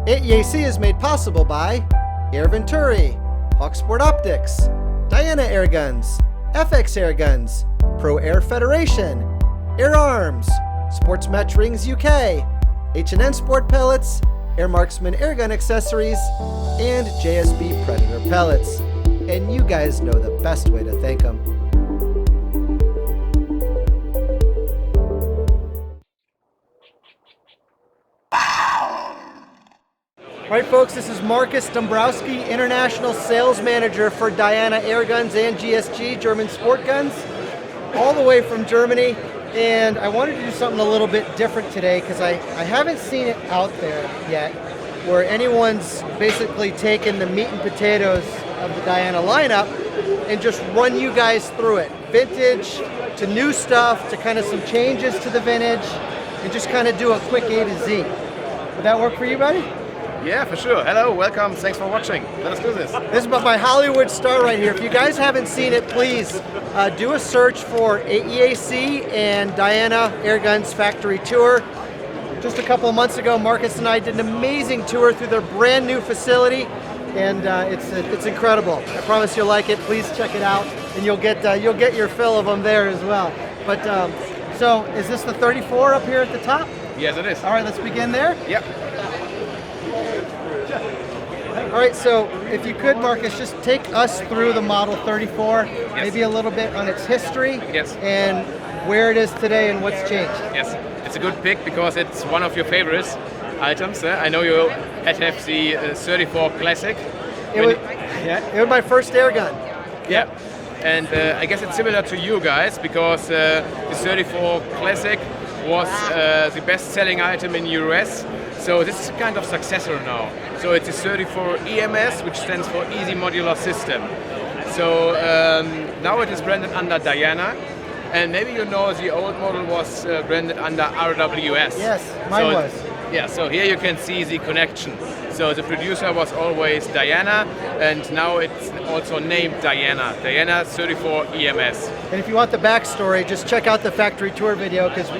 AEAC is made possible by Air Venturi, Hawksport Optics, Diana Airguns, FX Airguns, Pro Air Federation, Air Arms, Sports Match Rings UK, H&N Sport Pellets, Air Marksman Airgun Accessories, and JSB Predator Pellets. And you guys know the best way to thank them. All right, folks, this is Markus Dombrowski, International Sales Manager for Diana Airguns and GSG, German Sport Guns, all the way from Germany. And I wanted to do something a little bit different today because I haven't seen it out there yet where anyone's basically taken the meat and potatoes of the Diana lineup and just run you guys through it. Vintage to new stuff to kind of some changes to the vintage and just kind of do a quick A to Z. Would that work for you, buddy? Yeah, for sure. Hello, welcome, thanks for watching. Let us do this. This is my Hollywood star right here. If you guys haven't seen it, please do a search for AEAC and Diana Airguns Factory Tour. Just a couple of months ago, Markus and I did an amazing tour through their brand new facility, and it's incredible. I promise you'll like it. Please check it out, and you'll get your fill of them there as well. But so, is this the 34 up here at the top? Yes, it is. All right, let's begin there. Yep. All right, so if you could, Markus, just take us through the Model 34, yes. Maybe a little bit on its history, yes. And where it is today and what's changed. Yes, it's a good pick because it's one of your favorites items. I know you have the 34 Classic. It was my first air gun. Yeah, and I guess it's similar to you guys because the 34 Classic was the best-selling item in US. So this is a kind of successor now. So it's a 34 EMS, which stands for Easy Modular System. So now it is branded under Diana, and maybe you know the old model was branded under RWS. Yes, mine was. Yeah, so here you can see the connection. So the producer was always Diana, and now it's also named Diana 34 EMS. And if you want the backstory, just check out the factory tour video because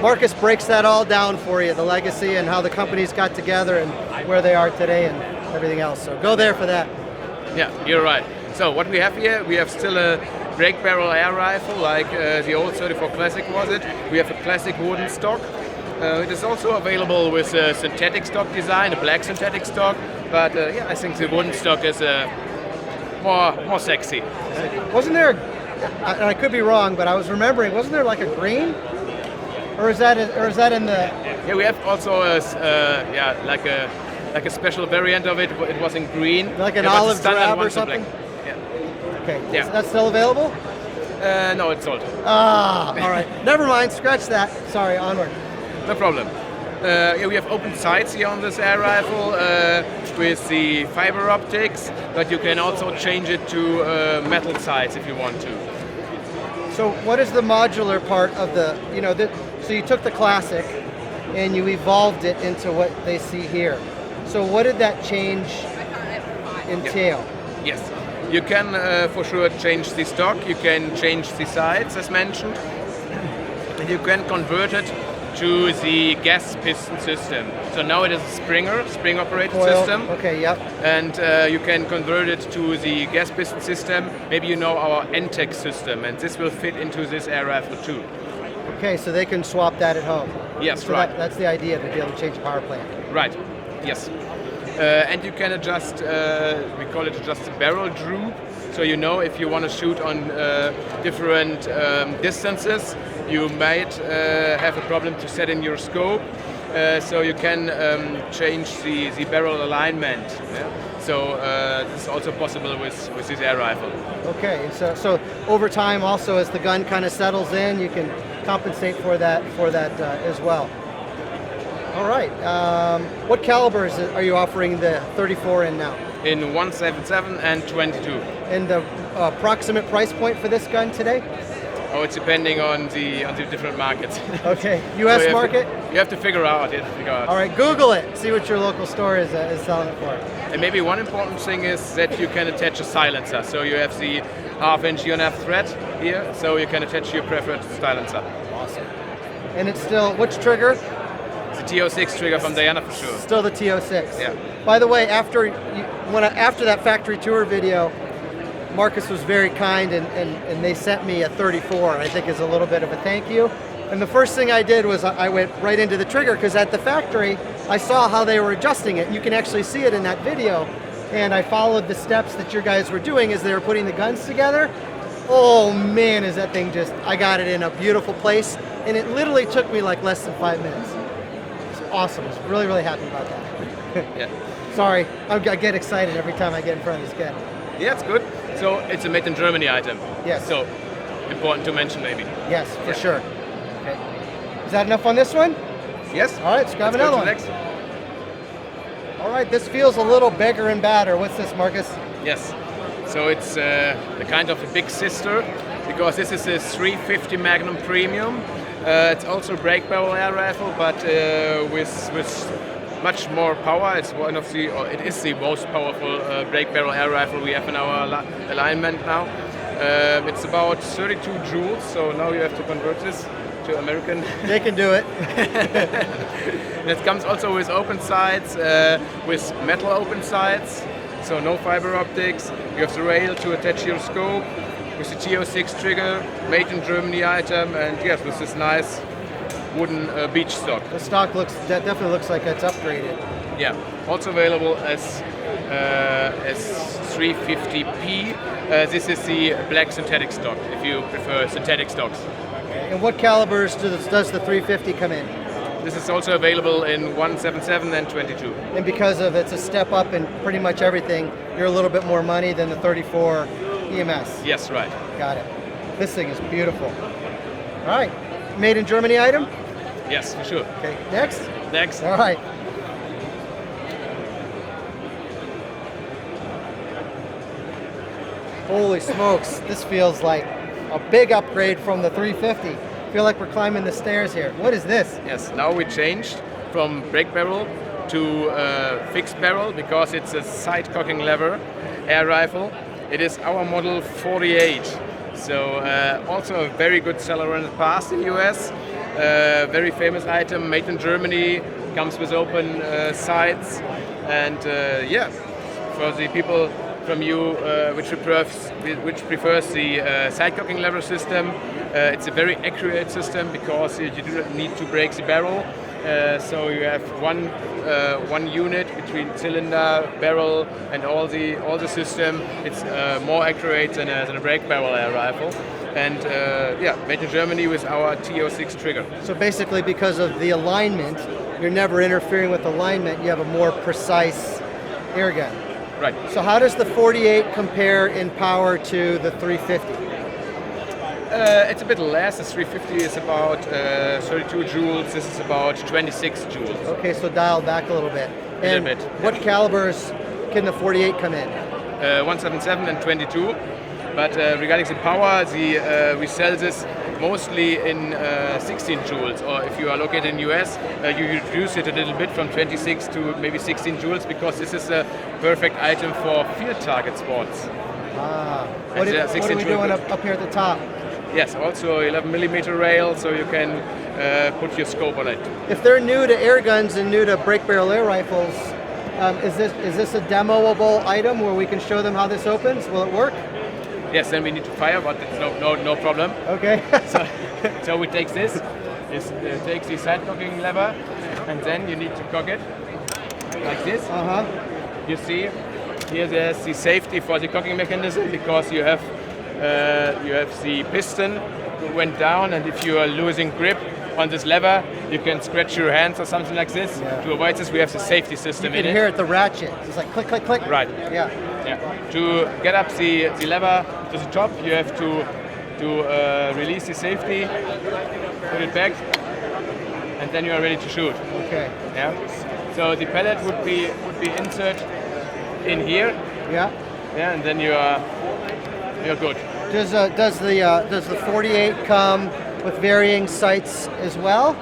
Markus breaks that all down for you, the legacy and how the companies got together and where they are today and everything else. So go there for that. Yeah, you're right. So what we have here, we have still a break barrel air rifle like the old 34 Classic was it. We have a classic wooden stock. It is also available with a synthetic stock design, a black synthetic stock. But yeah, I think the wooden stock is more sexy. Wasn't there, and I could be wrong, but I was remembering, wasn't there like a green? Or is that in the? Yeah, we have also like a special variant of it. It was in green, like an olive drab or something. Yeah. Okay. Yeah. Is that still available? No, it's sold. Ah, all right. Never mind. Scratch that. Sorry. Onward. No problem. Yeah, we have open sights here on this air rifle with the fiber optics, but you can also change it to metal sights if you want to. So what is the modular part of the, so you took the Classic and you evolved it into what they see here. So what did that change entail? Yes, you can for sure change the stock, you can change the sides as mentioned, and you can convert it to the gas piston system. So now it is a spring operated system. Okay, yep. And you can convert it to the gas piston system. Maybe you know our NTEC system, and this will fit into this air rifle too. Okay, so they can swap that at home. Yes, so right. That's the idea, to be able to change the power plant. Right, yes. And you can adjust, we call it adjust the barrel droop. So you know if you want to shoot on different distances, you might have a problem to set in your scope. So you can change the barrel alignment. Yeah? So this is also possible with this air rifle. Okay, so over time also as the gun kind of settles in, you can compensate for that as well. All right, what calibers are you offering the 34 in now? In 177 and 22. And the approximate price point for this gun today? Oh, it's depending on the different markets. Okay, U.S. So market? You have to figure out. All right, Google it. See what your local store is selling it for. And maybe one important thing is that you can attach a silencer. So you have the half-inch UNF thread here, so you can attach your preferred silencer. Awesome. And it's still, which trigger? The the TO6 trigger from Diana for sure. Still the TO6. Yeah. By the way, after that factory tour video, Markus was very kind and they sent me a 34, I think is a little bit of a thank you. And the first thing I did was I went right into the trigger, because at the factory, I saw how they were adjusting it. And you can actually see it in that video. And I followed the steps that your guys were doing as they were putting the guns together. Oh man, is that thing just, I got it in a beautiful place. And it literally took me like less than 5 minutes. It's awesome. I was really, really happy about that. Yeah. Sorry, I get excited every time I get in front of this guy. Yeah, it's good. So it's a made in Germany item. Yes. So important to mention maybe. Yes, for sure. Okay. Is that enough on this one? Yes. All right, let's grab another one. Next. All right, this feels a little bigger and badder. What's this, Markus? Yes. So it's a kind of a big sister, because this is a 350 Magnum Premium. It's also a break barrel air rifle, but with much more power. It's one of the, or it is the most powerful break barrel air rifle we have in our alignment now. It's about 32 joules, so now you have to convert this to American. They can do it. It comes also with open sights, with metal open sights, so no fiber optics. You have the rail to attach your scope, with the TO6 trigger, made in Germany item, and yes, with this nice wooden beach stock. The stock definitely looks like it's upgraded. Yeah, also available as 350p. This is the black synthetic stock, if you prefer synthetic stocks. And what calibers does the 350 come in? This is also available in 177 and 22. And because of it's a step up in pretty much everything, you're a little bit more money than the 34 EMS. Yes, right. Got it. This thing is beautiful. All right, made in Germany item? Yes, for sure. Okay, next? Next. All right. Holy smokes, this feels like a big upgrade from the 350. I feel like we're climbing the stairs here. What is this? Yes, now we changed from break barrel to fixed barrel, because it's a side cocking lever air rifle. It is our model 48. So also a very good seller in the past in the US. Very famous item, made in Germany, comes with open sights. And yeah, for the people from you which prefers the side cocking lever system, it's a very accurate system, because you do not need to break the barrel. So you have one unit between cylinder, barrel, and all the system. It's more accurate than a break barrel air rifle. And yeah, made in Germany with our TO6 trigger. So basically, because of the alignment, you're never interfering with alignment. You have a more precise air gun. Right. So how does the 48 compare in power to the 350? It's a bit less. The 350 is about 32 joules. This is about 26 joules. Okay, so dialed back a little bit. And little bit. What calibers can the 48 come in? 177 and 22. But regarding the power, we sell this mostly in 16 joules, or if you are located in US, you reduce it a little bit from 26 to maybe 16 joules, because this is a perfect item for field target sports. What are we doing up here at the top? Yes, also 11 millimeter rail, so you can put your scope on it. If they're new to air guns and new to break barrel air rifles, is this a demoable item where we can show them how this opens? Will it work? Yes, then we need to fire, but it's no problem. Okay. so we take this. Takes the side cocking lever, and then you need to cock it like this. You see, here there's the safety for the cocking mechanism, because you have the piston went down, and if you are losing grip on this lever, you can scratch your hands or something like this. Yeah. To avoid this, we have the safety system in it. You can hear it, the ratchet. It's like click, click, click. Right. Yeah. To get up the lever to the top, you have to release the safety, put it back, and then you are ready to shoot. Okay. Yeah. So the pellet would be insert in here. Yeah. Yeah, and then you're good. Does the 48 come with varying sights as well,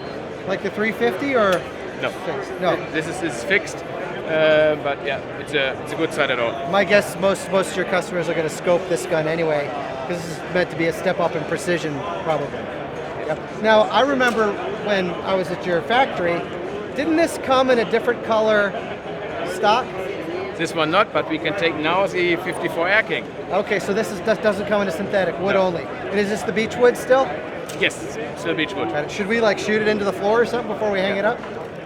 like the 350, or no? Fixed? No. This is fixed. But yeah, it's a good sight at all. My guess, most of your customers are going to scope this gun anyway, because this is meant to be a step up in precision, probably. Yep. Now, I remember when I was at your factory, didn't this come in a different color stock? This one not, but we can take now the 54 Air King. Okay, so this doesn't come in a synthetic, wood No. only. And is this the beechwood still? Yes, still beechwood. Should we like shoot it into the floor or something before we hang it up?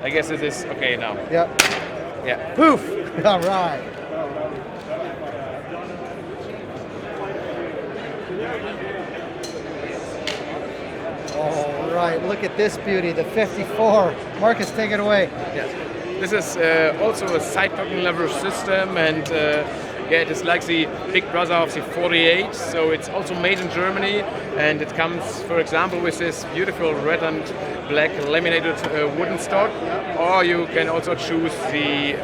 I guess it is okay now. Yep. Yeah. Poof! All right. All right, look at this beauty, the 54. Markus, take it away. Yes. This is also a side-cocking lever system, and yeah, it is like the big brother of the 48. So it's also made in Germany, and it comes, for example, with this beautiful red and black laminated wooden stock, or you can also choose the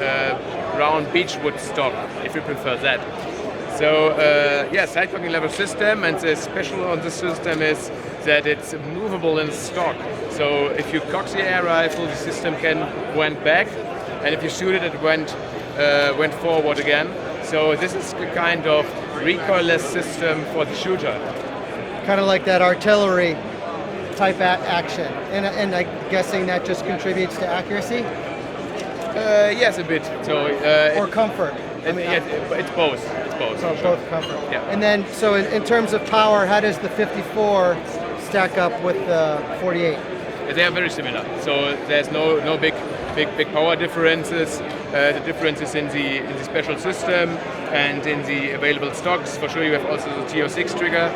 round beechwood stock if you prefer that. So yeah, side-cocking lever system, and the special on this system is that it's movable in stock. So if you cock the air rifle, the system can went back, and if you shoot it, it went forward again. So this is a kind of recoilless system for the shooter. Kind of like that artillery type action. And I'm guessing that just contributes to accuracy? Yes, a bit. So or comfort? It's both. It's both. So sure. both comfort. Yeah. And then, so in terms of power, how does the 54 stack up with the 48? They are very similar. So there's no big power differences. The differences in the special system and in the available stocks. For sure, you have also the TO6 trigger.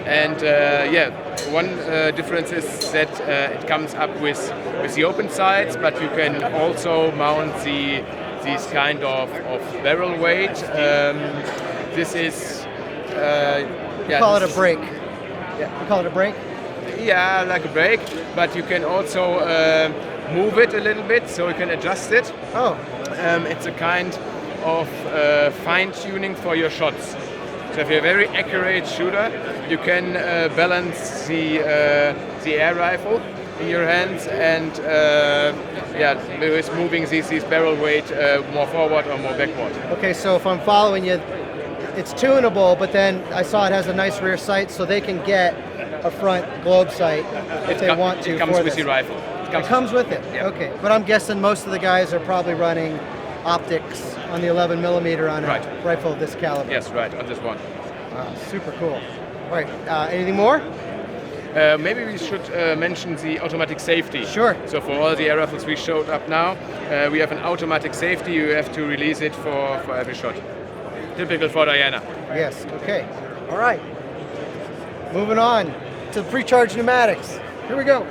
And yeah, one difference is that it comes up with the open sights, but you can also mount these kind of barrel weight. This is yeah, Call it a brake. Yeah. You call it a brake? Yeah, like a brake, but you can also move it a little bit, so you can adjust it. Oh. It's a kind of fine-tuning for your shots. So if you're a very accurate shooter, you can balance the air rifle in your hands, and yeah, with moving these barrel weight more forward or more backward. Okay, so if I'm following you, it's tunable, but then I saw it has a nice rear sight, so they can get a front globe sight if they want to. It comes for with this. the rifle. It comes with it? Yeah. Okay, but I'm guessing most of the guys are probably running optics on the 11 millimeter on Right. a rifle of this caliber. Yes, right, on this one. Wow, super cool. All right, anything more? Maybe we should mention the automatic safety. Sure. So for all the air rifles we showed up now, we have an automatic safety. You have to release it for every shot. Typical for Diana. Yes, okay. All right. Moving on to pre-charged pneumatics. Here we go.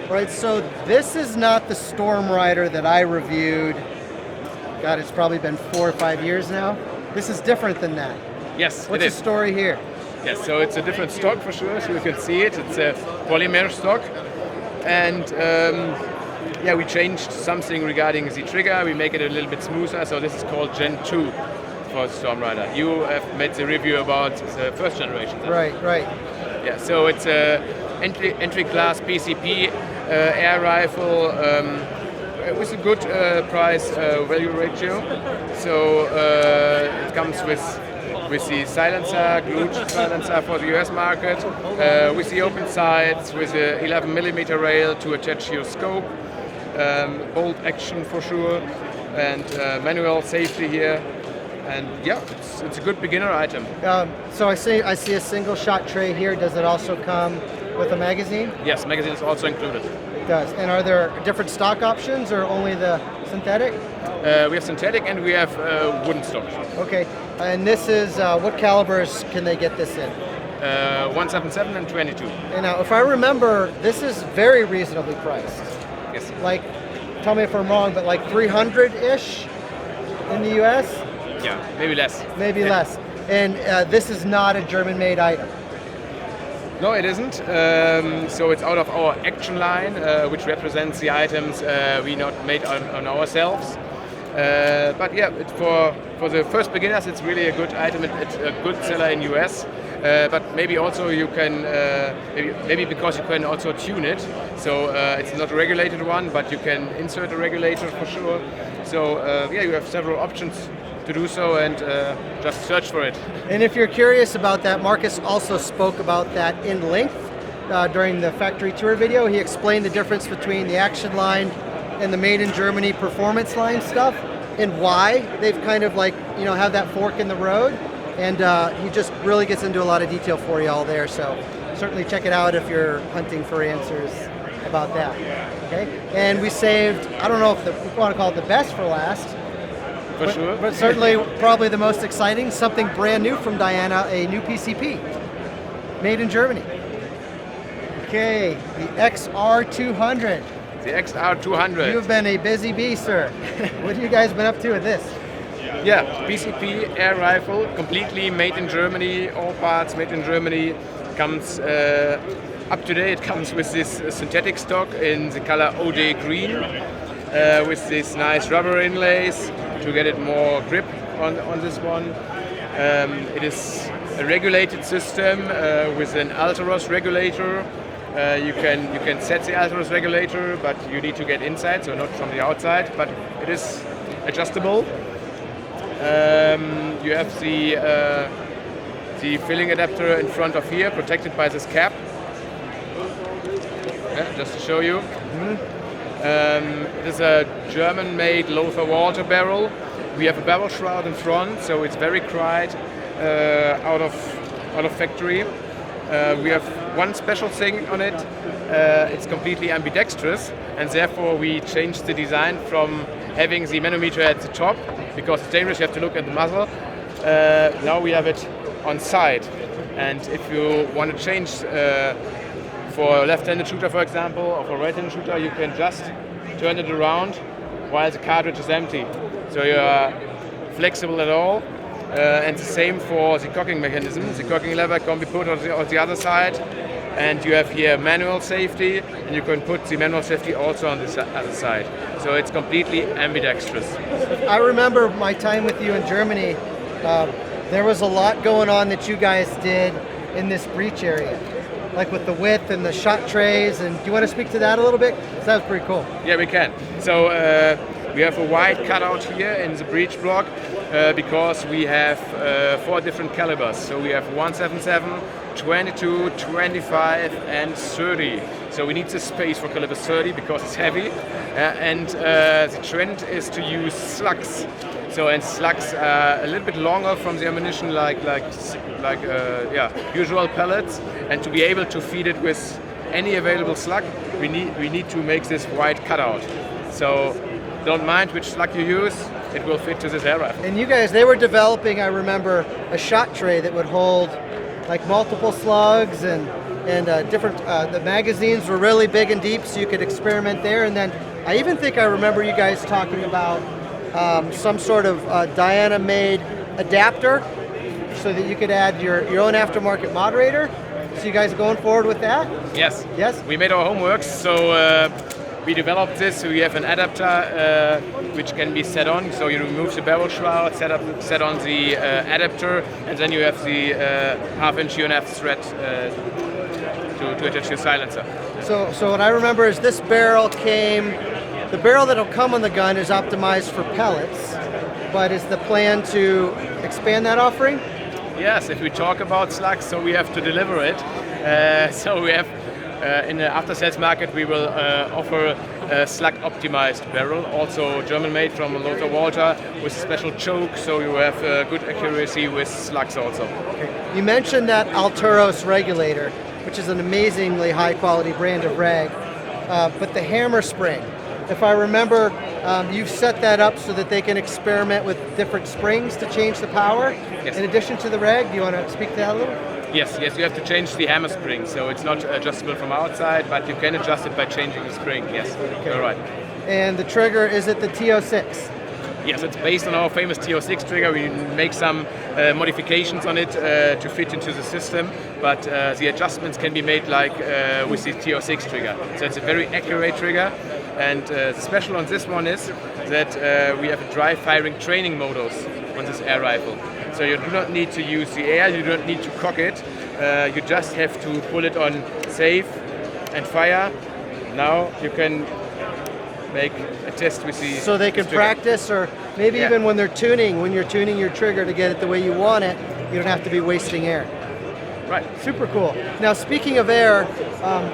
Right, so this is not the Stormrider that I reviewed. God, it's probably been 4 or 5 years now. This is different than that. Yes, What's it the is. story here? Yes, so it's a different stock for sure, so you can see it. It's a polymer stock. And yeah, we changed something regarding the trigger. We make it a little bit smoother, so this is called Gen 2 for Stormrider. You have made the review about the first generation. Right. Yeah, so it's a entry class PCP air rifle with a good price value ratio. So it comes with the silencer, glued silencer for the US market, with the open sights, with the 11 millimeter rail to attach your scope, bolt action for sure, and manual safety here. And yeah, it's a good beginner item. So I see a single shot tray here. Does it also come with a magazine? Yes, magazine is also included. It does. And are there different stock options or only the synthetic? We have synthetic and we have wooden stock. Okay. And this is, what calibers can they get this in? 177 and 22. And now, if I remember, this is very reasonably priced. Yes. Like, tell me if I'm wrong, but like 300-ish in the US? Yeah, maybe less. Maybe less. And this is not a German-made item. No, it isn't. So it's out of our action line, which represents the items we not made on ourselves. But yeah, for the first beginners, it's really a good item. It's a good seller in US. But maybe also you can, maybe because you can also tune it. So it's not a regulated one, but you can insert a regulator for sure. So yeah, you have several options to do so, and just search for it. And if you're curious about that, Markus also spoke about that in length during the factory tour video. He explained the difference between the action line and the made in Germany performance line stuff, and why they've kind of like, you know, have that fork in the road. And he just really gets into a lot of detail for you all there. So certainly check it out if you're hunting for answers about that. Okay. And we saved, I don't know if we want to call it the best for last. For sure. But certainly probably the most exciting, something brand new from Diana, a new PCP, made in Germany. Okay, the XR200. The XR200. You've been a busy bee, sir. What have you guys been up to with this? Yeah, PCP air rifle, completely made in Germany, all parts made in Germany. Comes up to date, it comes with this synthetic stock in the color OJ green, with this nice rubber inlays to get it more grip on this one. It is a regulated system with an Alteros regulator. You can set the Alteros regulator, but you need to get inside, so not from the outside, but it is adjustable. You have the filling adapter in front of here, protected by this cap. Yeah, just to show you. It is a German-made Lothar Walter barrel. We have a barrel shroud in front, so it's very quiet out of factory. We have one special thing on it. It's completely ambidextrous, and therefore we changed the design from having the manometer at the top, because it's dangerous, you have to look at the muzzle. Now we have it on side, and if you want to change for a left-handed shooter, for example, or for a right-handed shooter, you can just turn it around while the cartridge is empty. So you are flexible at all. And the same for the cocking mechanism. The cocking lever can be put on the other side, and you have here manual safety, and you can put the manual safety also on the other side. So it's completely ambidextrous. I remember my time with you in Germany. There was a lot going on that you guys did in this breech area, like with the width and the shot trays. And do you want to speak to that a little bit? That was pretty cool. Yeah, we can. So we have a wide cutout here in the breech block because we have 4 different calibers. So we have 177, 22, 25, and 30. So we need the space for caliber 30 because it's heavy. And the trend is to use slugs. So, and slugs are a little bit longer from the ammunition, like usual pellets. And to be able to feed it with any available slug, we need to make this wide cutout. So don't mind which slug you use, it will fit to this air rifle. And you guys, they were developing, I remember, a shot tray that would hold like multiple slugs and different, the magazines were really big and deep, so you could experiment there. And then I even think I remember you guys talking about some sort of Diana-made adapter so that you could add your own aftermarket moderator. So you guys going forward with that? Yes. Yes? We made our homework, so we developed this. We have an adapter which can be set on. So you remove the barrel shroud, set on the adapter, and then you have the half-inch UNF thread to attach your silencer. So what I remember is this barrel came, the barrel that'll come on the gun is optimized for pellets, but is the plan to expand that offering? Yes, if we talk about slugs, so we have to deliver it. So we have, in the after-sales market, we will offer a slug-optimized barrel, also German-made from Lothar Walter, with a special choke, so you have good accuracy with slugs also. Okay. You mentioned that Alteros regulator, which is an amazingly high-quality brand of rag, but the hammer spring, if I remember, you've set that up so that they can experiment with different springs to change the power. Yes. In addition to the rag, do you want to speak to that a little? Yes, you have to change the hammer spring, so it's not adjustable from outside, but you can adjust it by changing the spring, yes, okay. You're right. And the trigger, is it the TO6? Yes, it's based on our famous TO6 trigger. We make some modifications on it to fit into the system, but the adjustments can be made like with the TO6 trigger. So it's a very accurate trigger, and the special on this one is that we have a dry firing training modus on this air rifle. So you do not need to use the air, you don't need to cock it, you just have to pull it on safe and fire. Now you can make a test with the so they can trigger. practice, or maybe even when they're tuning, when you're tuning your trigger to get it the way you want it, you don't have to be wasting air. Right. Super cool. Now, speaking of air,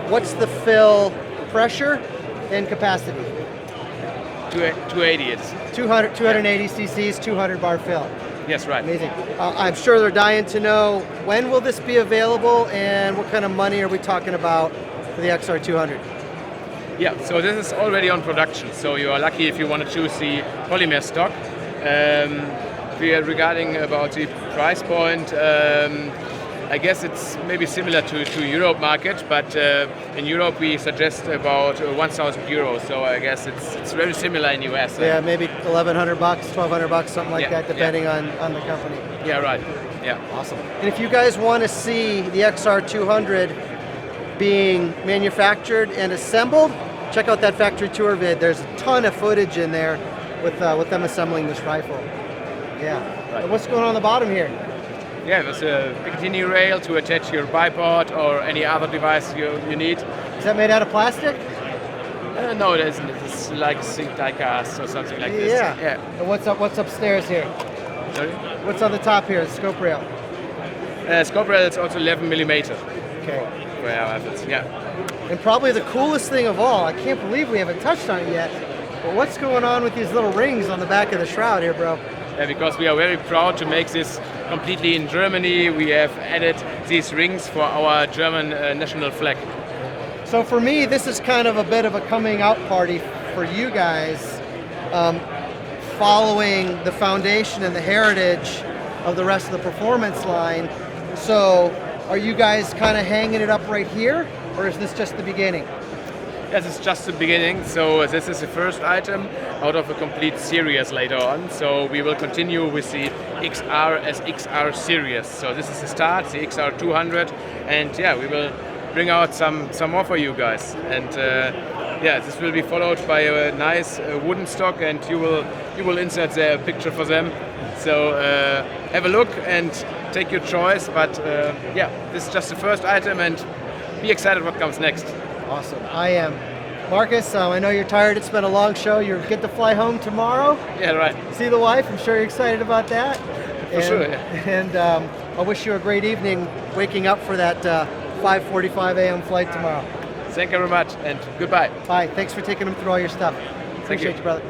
what's the fill pressure and capacity? 280 it is. 280 cc's, 200 bar fill. Yes, right. Amazing. I'm sure they're dying to know, when will this be available and what kind of money are we talking about for the XR200? Yeah, so this is already on production, so you are lucky if you want to choose the polymer stock. Regarding about the price point, I guess it's maybe similar to Europe market, but in Europe we suggest about 1,000 euros. So I guess it's very similar in US. Yeah, maybe 1,100 bucks, 1,200 bucks, something like that, depending on the company. Yeah, right. Yeah. Awesome. And if you guys want to see the XR200 being manufactured and assembled, check out that factory tour vid. There's a ton of footage in there with them assembling this rifle. Yeah. Right. And what's going on the bottom here? Yeah, there's a Picatinny rail to attach your bipod or any other device you need. Is that made out of plastic? No, it isn't. It's like zinc die cast or something like this. Yeah. Yeah. And what's upstairs here? Sorry? What's on the top here? The scope rail. Scope rail is also 11 millimeter. Okay. Yeah. And probably the coolest thing of all, I can't believe we haven't touched on it yet, but what's going on with these little rings on the back of the shroud here, bro? Yeah, because we are very proud to make this completely in Germany. We have added these rings for our German national flag. So for me, this is kind of a bit of a coming out party for you guys, following the foundation and the heritage of the rest of the performance line. So are you guys kind of hanging it up right here, or is this just the beginning? Yes, it's just the beginning. So this is the first item out of a complete series later on. So we will continue with the XR as XR series. So this is the start, the XR200, and yeah, we will bring out some more for you guys. And yeah, this will be followed by a nice wooden stock, and you will insert there a picture for them. So have a look and take your choice. But yeah, this is just the first item, and be excited what comes next. Awesome. I am. Markus, I know you're tired. It's been a long show. You get to fly home tomorrow. Yeah, right. See the wife. I'm sure you're excited about that. For sure, yeah. And I wish you a great evening waking up for that 5:45 a.m. flight tomorrow. Thank you very much, and goodbye. Bye. Thanks for taking them through all your stuff. Appreciate you, brother.